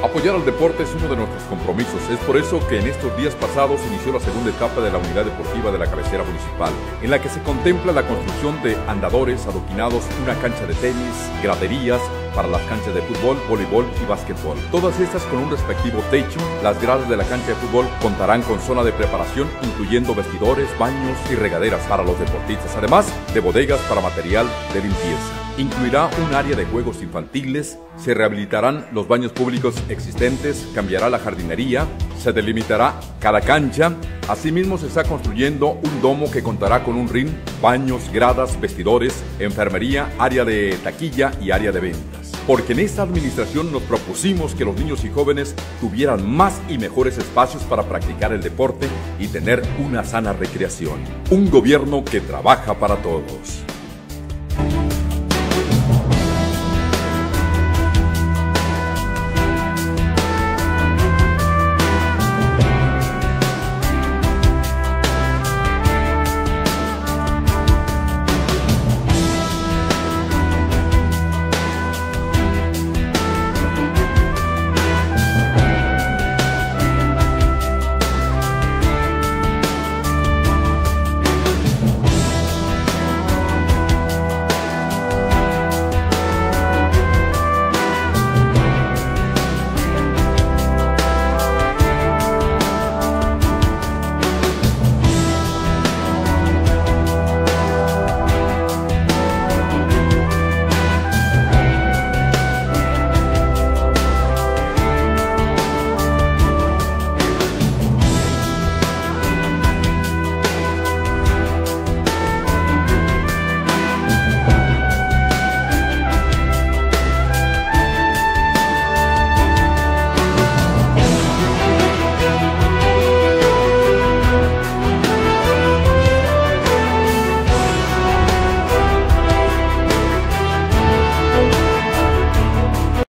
Apoyar al deporte es uno de nuestros compromisos. Es por eso que en estos días pasados inició la segunda etapa de la unidad deportiva de la cabecera municipal, en la que se contempla la construcción de andadores, adoquinados, una cancha de tenis, graderías para las canchas de fútbol, voleibol y básquetbol. Todas estas con un respectivo techo. Las gradas de la cancha de fútbol contarán con zona de preparación, incluyendo vestidores, baños y regaderas para los deportistas, además de bodegas para material de limpieza. Incluirá un área de juegos infantiles, se rehabilitarán los baños públicos existentes, cambiará la jardinería, se delimitará cada cancha. Asimismo, se está construyendo un domo que contará con un ring, baños, gradas, vestidores, enfermería, área de taquilla y área de ventas. Porque en esta administración nos propusimos que los niños y jóvenes tuvieran más y mejores espacios para practicar el deporte y tener una sana recreación. Un gobierno que trabaja para todos.